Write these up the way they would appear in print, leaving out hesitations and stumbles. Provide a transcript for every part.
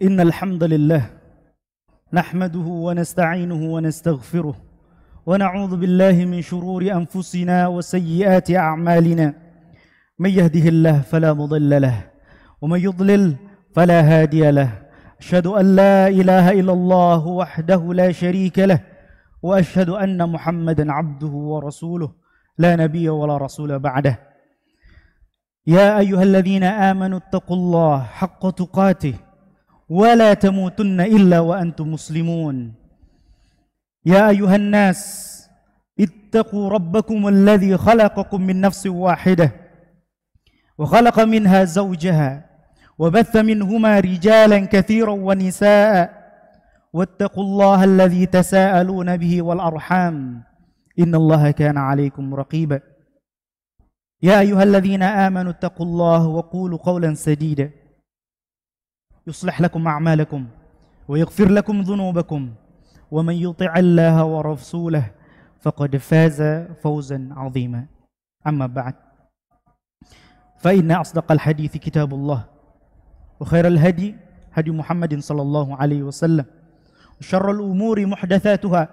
إن الحمد لله نحمده ونستعينه ونستغفره ونعوذ بالله من شرور أنفسنا وسيئات أعمالنا من يهده الله فلا مضل له ومن يضلل فلا هادي له أشهد أن لا إله إلا الله وحده لا شريك له وأشهد أن محمدا عبده ورسوله لا نبي ولا رسول بعده يا أيها الذين آمنوا اتقوا الله حق تقاته ولا تموتن إلا وأنتم مسلمون يا أيها الناس اتقوا ربكم الذي خلقكم من نفس واحدة وخلق منها زوجها وبث منهما رجالا كثيرا ونساء واتقوا الله الذي تساءلون به والأرحام إن الله كان عليكم رقيبا يا أيها الذين آمنوا اتقوا الله وقولوا قولا سديدا يصلح لكم أعمالكم ويغفر لكم ذنوبكم ومن يطع الله ورسوله فقد فاز فوزا عظيما أما بعد فإن أصدق الحديث كتاب الله وخير الهدي هدي محمد صلى الله عليه وسلم وشر الأمور محدثاتها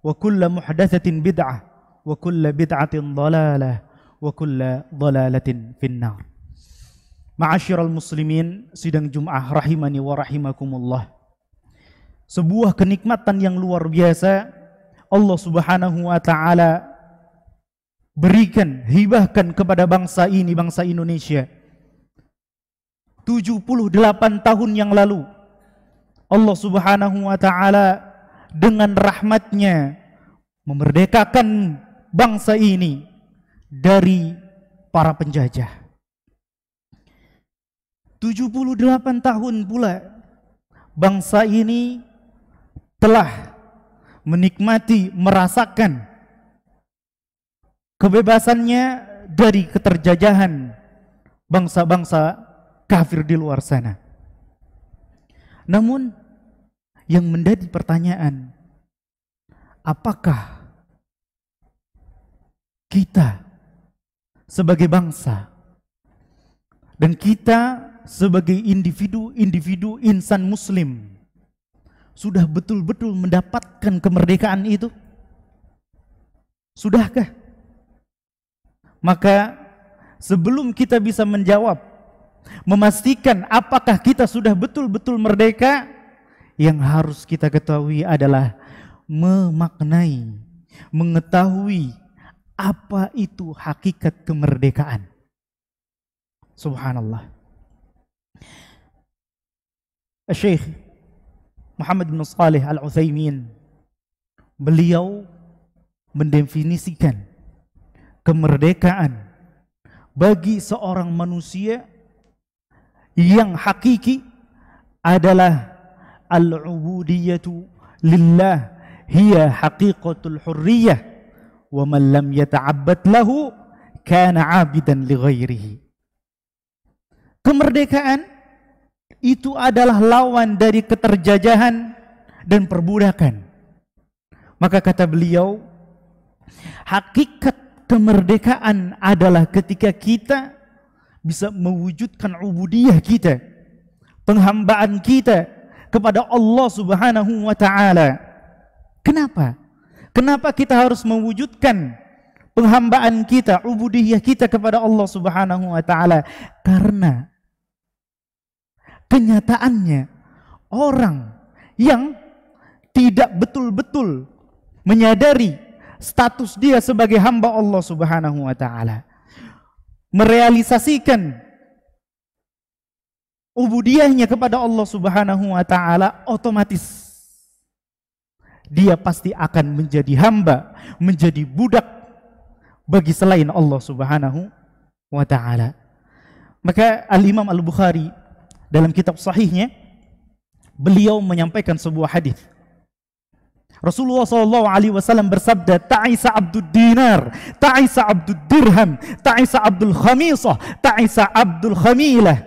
وكل محدثة بدعة وكل بدعة ضلالة وكل ضلالة في النار. Ma'asyiral muslimin, sidang Jum'ah rahimani wa rahimakumullah. Sebuah kenikmatan yang luar biasa Allah Subhanahu wa taala berikan, hibahkan kepada bangsa ini, bangsa Indonesia. 78 tahun yang lalu Allah Subhanahu wa taala dengan rahmatnya memerdekakan bangsa ini dari para penjajah. 78 tahun pula bangsa ini telah menikmati, merasakan kebebasannya dari keterjajahan bangsa-bangsa kafir di luar sana. Namun yang menjadi pertanyaan, apakah kita sebagai bangsa dan kita sebagai individu insan muslim sudah betul-betul mendapatkan kemerdekaan itu? Sudahkah? Maka sebelum kita bisa menjawab, memastikan apakah kita sudah betul-betul merdeka, yang harus kita ketahui adalah memaknai, mengetahui apa itu hakikat kemerdekaan. Subhanallah. Syekh Muhammad bin Shalih Al-Utsaimin, beliau mendefinisikan kemerdekaan bagi seorang manusia yang hakiki adalah al-ubudiyatu lillah hiya haqiqatul hurriyah wa man lam yata'abbad lahu kana 'abidan li ghairihi. Kemerdekaan itu adalah lawan dari keterjajahan dan perbudakan. Maka kata beliau, hakikat kemerdekaan adalah ketika kita bisa mewujudkan ubudiyah kita, penghambaan kita kepada Allah Subhanahu wa taala. Kenapa? Kenapa kita harus mewujudkan penghambaan kita, ubudiyah kita kepada Allah Subhanahu wa taala? Karena kenyataannya orang yang tidak betul-betul menyadari status dia sebagai hamba Allah Subhanahu wa taala, merealisasikan ubudiyahnya kepada Allah Subhanahu wa taala, otomatis dia pasti akan menjadi hamba, menjadi budak bagi selain Allah Subhanahu wa taala. Maka Al-Imam Al-Bukhari dalam kitab sahihnya, beliau menyampaikan sebuah hadis. Rasulullah SAW bersabda, ta'isa abdud dinar, ta'isa abdud dirham, ta'isa abdul khamisah, ta'isa abdul khamilah.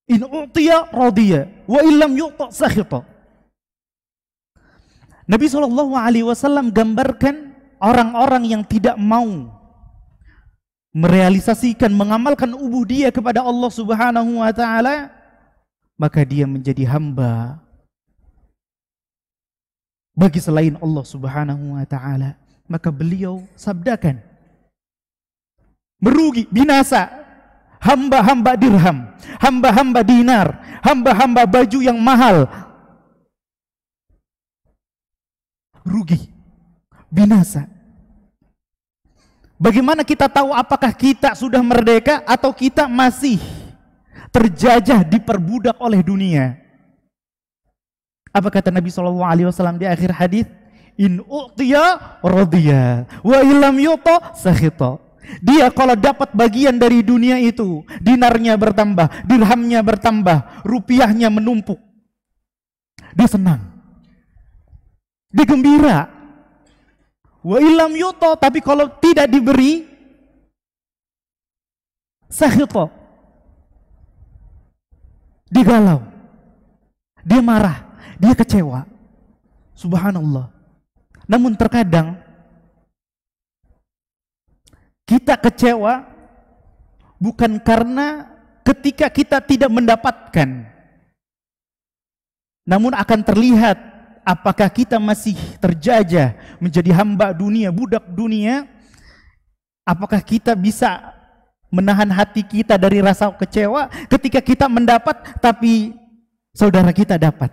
In u'tiya radiya, wa illam yu'ta sakhita. Nabi SAW gambarkan orang-orang yang tidak mau merealisasikan, mengamalkan ubudiyah kepada Allah Subhanahu wa taala, maka dia menjadi hamba bagi selain Allah Subhanahu wa taala. Maka beliau sabdakan, merugi, binasa hamba-hamba dirham, hamba-hamba dinar, hamba-hamba baju yang mahal. Rugi, binasa. Bagaimana kita tahu apakah kita sudah merdeka atau kita masih terjajah, diperbudak oleh dunia? Apa kata Nabi SAW di akhir hadis? In u'tiya radiya wa illam yuta sakhita. Dia kalau dapat bagian dari dunia itu, dinarnya bertambah, dirhamnya bertambah, rupiahnya menumpuk, dia senang, dia gembira. Wa illam yuto, tapi kalau tidak diberi, sakhita, dia galau, dia marah, dia kecewa. Subhanallah. Namun terkadang kita kecewa bukan karena ketika kita tidak mendapatkan, namun akan terlihat apakah kita masih terjajah menjadi hamba dunia, budak dunia. Apakah kita bisa menahan hati kita dari rasa kecewa ketika kita mendapat tapi saudara kita dapat?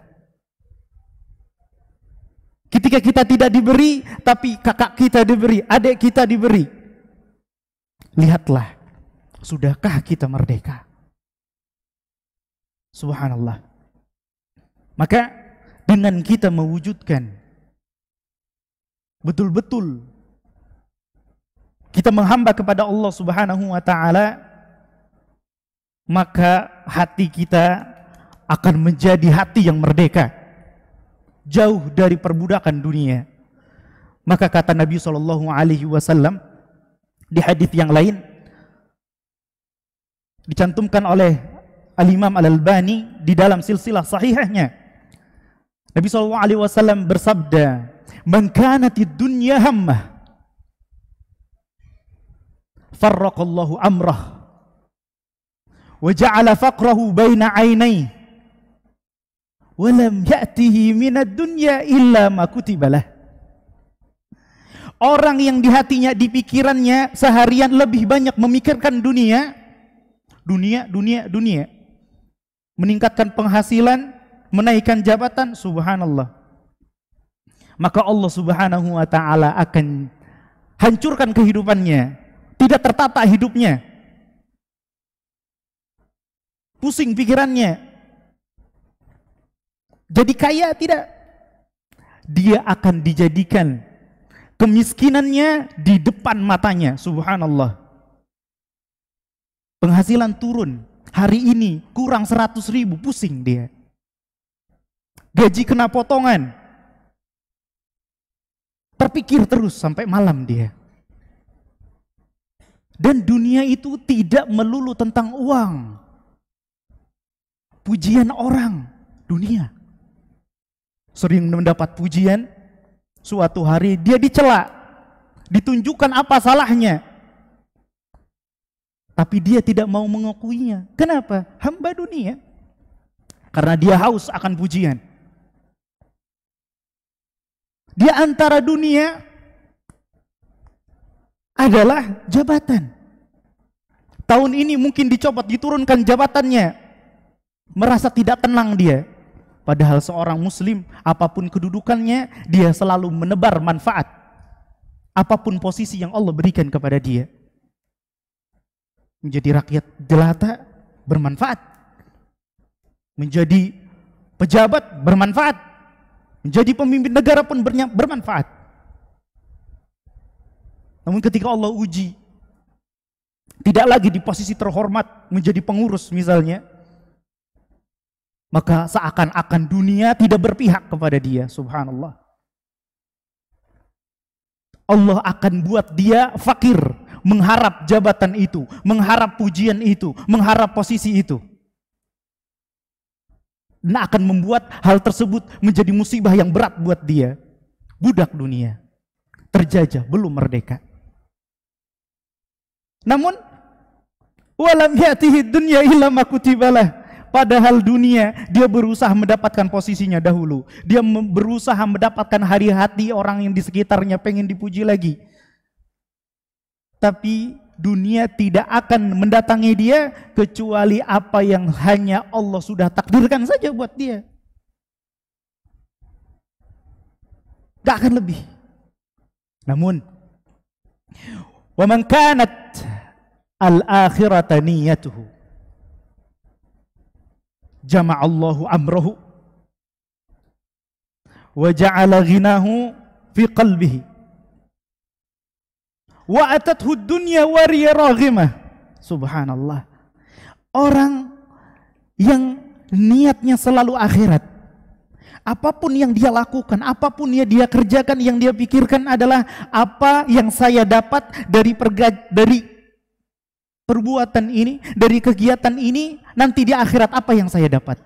Ketika kita tidak diberi tapi kakak kita diberi, adik kita diberi. Lihatlah, sudahkah kita merdeka? Subhanallah. Maka dengan kita mewujudkan betul-betul kita menghamba kepada Allah Subhanahu wa taala, maka hati kita akan menjadi hati yang merdeka, jauh dari perbudakan dunia. Maka kata Nabi SAW di hadis yang lain, dicantumkan oleh Al-Imam Al-Albani di dalam silsilah sahihahnya, Nabi SAW bersabda, "Man kanatid dunya hammah, farraqallahu amrah, wa ja'ala faqrahu baina 'ainai, wa lam ya'tihi minad dunya illa ma kutibalah." Orang yang di hatinya, di pikirannya seharian lebih banyak memikirkan dunia, meningkatkan penghasilan, menaikkan jabatan, subhanallah, maka Allah Subhanahu wa taala akan hancurkan kehidupannya, tidak tertata hidupnya, pusing pikirannya, jadi kaya tidak, dia akan dijadikan kemiskinannya di depan matanya, subhanallah. Penghasilan turun, hari ini kurang 100.000, pusing dia. Gaji kena potongan, terpikir terus sampai malam dia. Dan dunia itu tidak melulu tentang uang, pujian orang, dunia. Sering mendapat pujian, suatu hari dia dicela, ditunjukkan apa salahnya, tapi dia tidak mau mengakuinya. Kenapa? Hamba dunia. Karena dia haus akan pujian. Di antara dunia adalah jabatan. Tahun ini mungkin dicopot, diturunkan jabatannya, merasa tidak tenang dia. Padahal seorang muslim, apapun kedudukannya, dia selalu menebar manfaat. Apapun posisi yang Allah berikan kepada dia. Menjadi rakyat jelata, bermanfaat. Menjadi pejabat, bermanfaat. Menjadi pemimpin negara pun bermanfaat. Namun ketika Allah uji, tidak lagi di posisi terhormat, menjadi pengurus misalnya, maka seakan-akan dunia tidak berpihak kepada dia, subhanallah. Allah akan buat dia fakir, mengharap jabatan itu, mengharap pujian itu, mengharap posisi itu. Dan akan membuat hal tersebut menjadi musibah yang berat buat dia. Budak dunia, terjajah, belum merdeka. Namun walam ya'tihi dunya illa ma kutibalah. Padahal dunia dia berusaha mendapatkan posisinya dahulu. Dia berusaha mendapatkan hati orang yang di sekitarnya pengen dipuji lagi. Tapi dunia tidak akan mendatangi dia kecuali apa yang hanya Allah sudah takdirkan saja buat dia. Gak akan lebih. Namun wa man kanat al-akhirata niyatuhu jama'allahu amrahu wa ja'ala ghinahu fi qalbihi wa atathu dunya wa riya raghimah. Subhanallah. Orang yang niatnya selalu akhirat, apapun yang dia lakukan, apapun yang dia kerjakan, yang dia pikirkan adalah apa yang saya dapat dari perbuatan ini, dari kegiatan ini, nanti di akhirat apa yang saya dapat.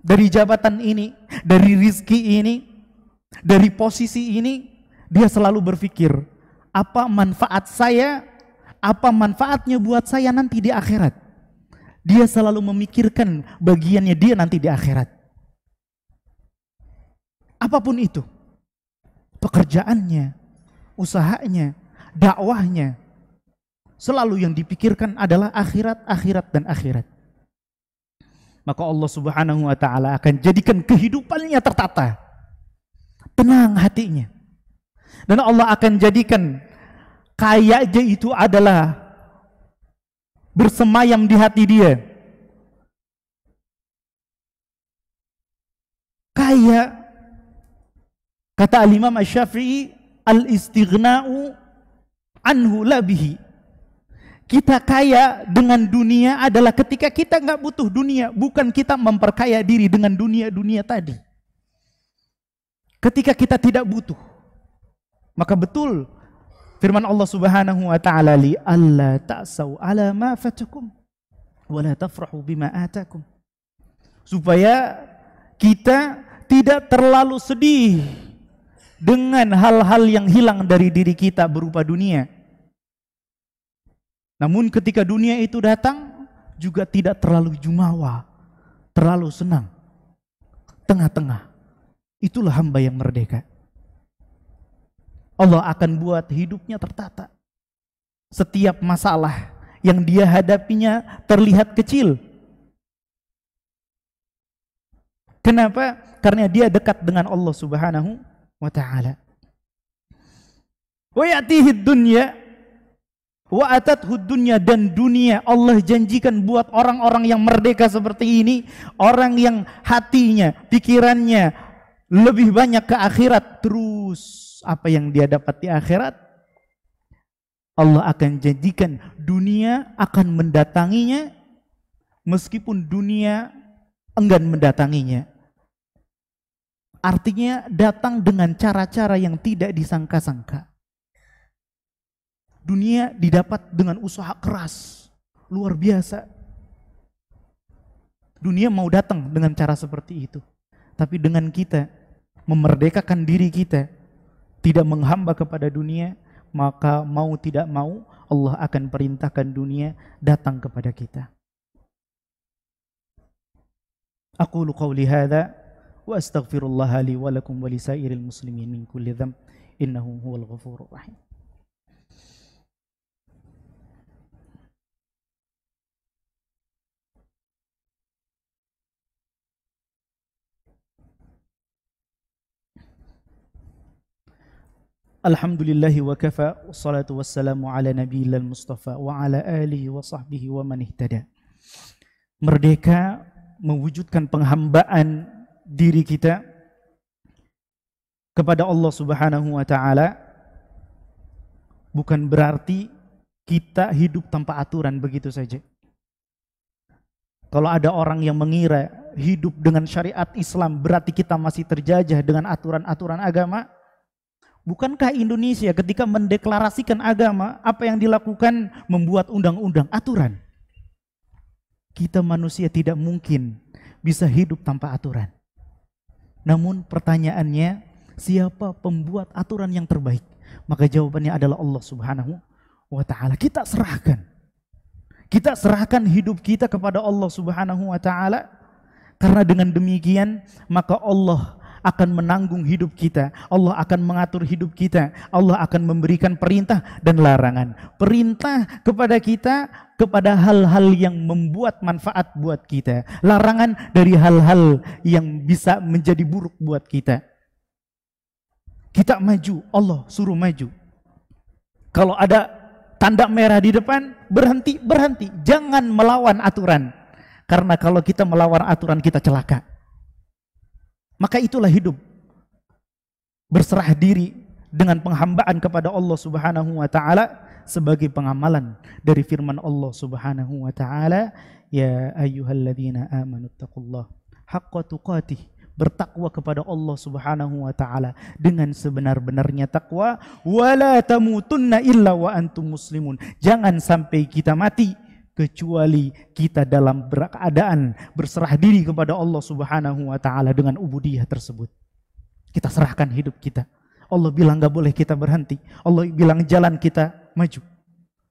Dari jabatan ini, dari rizki ini, dari posisi ini, dia selalu berpikir, apa manfaat saya, apa manfaatnya buat saya nanti di akhirat. Dia selalu memikirkan bagiannya dia nanti di akhirat. Apapun itu, pekerjaannya, usahanya, dakwahnya, selalu yang dipikirkan adalah akhirat, akhirat, dan akhirat. Maka Allah Subhanahu wa ta'ala akan jadikan kehidupannya tertata, tenang hatinya. Dan Allah akan jadikan kayanya itu adalah bersemayam di hati dia. Kaya, kata Al-Imam Asy-Syafi'i, al-istighna'u anhu la bihi. Kita kaya dengan dunia adalah ketika kita nggak butuh dunia, bukan kita memperkaya diri dengan dunia tadi. Ketika kita tidak butuh, maka betul firman Allah Subhanahu wa ta'ala, li alla ta'sau ala ma fatakum wa la tafrahu bima atakum. Supaya kita tidak terlalu sedih dengan hal-hal yang hilang dari diri kita berupa dunia. Namun ketika dunia itu datang, juga tidak terlalu jumawa, terlalu senang. Tengah-tengah. Itulah hamba yang merdeka. Allah akan buat hidupnya tertata. Setiap masalah yang dia hadapinya terlihat kecil. Kenapa? Karena dia dekat dengan Allah Subhanahu wa ta'ala. Wa ya'tihi dunya wa atathu dunya, dan dunia Allah janjikan buat orang-orang yang merdeka seperti ini, orang yang hatinya, pikirannya lebih banyak ke akhirat. Terus apa yang dia dapat di akhirat, Allah akan janjikan dunia akan mendatanginya meskipun dunia enggan mendatanginya. Artinya datang dengan cara-cara yang tidak disangka-sangka. Dunia didapat dengan usaha keras, luar biasa. Dunia mau datang dengan cara seperti itu. Tapi dengan kita memerdekakan diri kita, tidak menghamba kepada dunia, maka mau tidak mau Allah akan perintahkan dunia datang kepada kita. Aqulu qawli hadza wa astaghfirullah li wa lakum wa lisairil muslimin min kulli dzamb innahu huwal ghafurur rahim. Alhamdulillahi wa kafa, wassalatu wassalamu ala nabiyil mustafa wa ala alihi wa sahbihi wa man ihtada. Merdeka mewujudkan penghambaan diri kita kepada Allah Subhanahu wa ta'ala bukan berarti kita hidup tanpa aturan begitu saja. Kalau ada orang yang mengira hidup dengan syariat Islam berarti kita masih terjajah dengan aturan-aturan agama, bukankah Indonesia ketika mendeklarasikan agama, apa yang dilakukan? Membuat undang-undang, aturan. Kita manusia tidak mungkin bisa hidup tanpa aturan. Namun pertanyaannya, siapa pembuat aturan yang terbaik? Maka jawabannya adalah Allah Subhanahu wa ta'ala. Kita serahkan. Kita serahkan hidup kita kepada Allah Subhanahu wa ta'ala. Karena dengan demikian maka Allah akan menanggung hidup kita. Allah akan mengatur hidup kita. Allah akan memberikan perintah dan larangan. Perintah kepada kita kepada hal-hal yang membuat manfaat buat kita. Larangan dari hal-hal yang bisa menjadi buruk buat kita. Kita maju, Allah suruh maju. Kalau ada tanda merah di depan, berhenti, berhenti. Jangan melawan aturan. Karena kalau kita melawan aturan, kita celaka. Maka itulah hidup. Berserah diri dengan penghambaan kepada Allah Subhanahu wa ta'ala sebagai pengamalan dari firman Allah Subhanahu wa ta'ala, ya ayyuhalladzina amanu taqullah haqqa tuqatih. Bertakwa kepada Allah Subhanahu wa ta'ala dengan sebenar-benarnya takwa. Wala tamutunna illa wa antum muslimun. Jangan sampai kita mati kecuali kita dalam keadaan berserah diri kepada Allah Subhanahu wa ta'ala dengan ubudiyah tersebut. Kita serahkan hidup kita. Allah bilang gak boleh kita berhenti. Allah bilang jalan kita maju.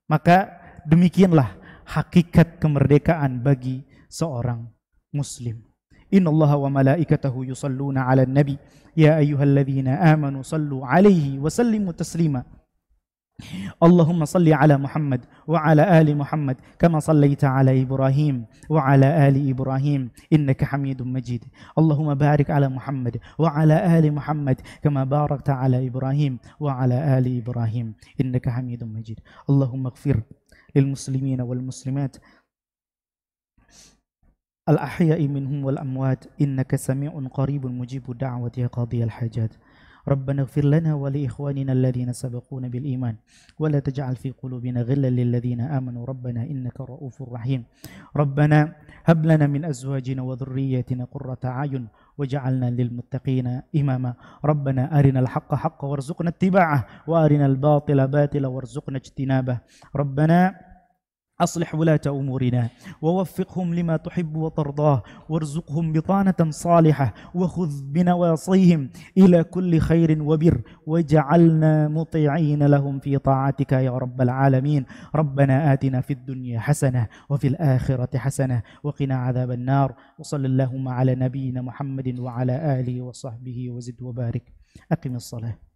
Maka demikianlah hakikat kemerdekaan bagi seorang muslim. Innallaha wa malaikatahu yusalluna 'alan nabi ya ayyuhalladzina amanu sallu 'alaihi wa sallimu taslima. Allahumma salli ala Muhammad wa ala ali Muhammad kama sallaita ala Ibrahim wa ala ali Ibrahim innaka Hamidum Majid. Allahumma barik ala Muhammad wa ala ali Muhammad kama barakta ala Ibrahim wa ala ali Ibrahim innaka Hamidum Majid. Allahumma ighfir lil muslimina wal muslimat al-ahya'i minhum wal amwat innaka sami'un qaribun mujibud da'wati ya qadiyal hajat. ربنا اغفر لنا ولإخواننا الذين سبقونا بالإيمان ولا تجعل في قلوبنا غلا للذين آمنوا ربنا إنك رؤوف رحيم. ربنا هب لنا من أزواجنا وذرياتنا قرة أعين وجعلنا للمتقين إماما. ربنا أرنا الحق حقا وارزقنا اتباعه وأرنا الباطل باطلا وارزقنا اجتنابه. ربنا أصلح ولاة أمورنا ووفقهم لما تحب وترضاه وارزقهم بطانة صالحة وخذ بنواصيهم إلى كل خير وبر واجعلنا مطيعين لهم في طاعتك يا رب العالمين. ربنا آتنا في الدنيا حسنة وفي الآخرة حسنة وقنا عذاب النار. وصلى اللهم على نبينا محمد وعلى آله وصحبه وزد وبارك. أقم الصلاة.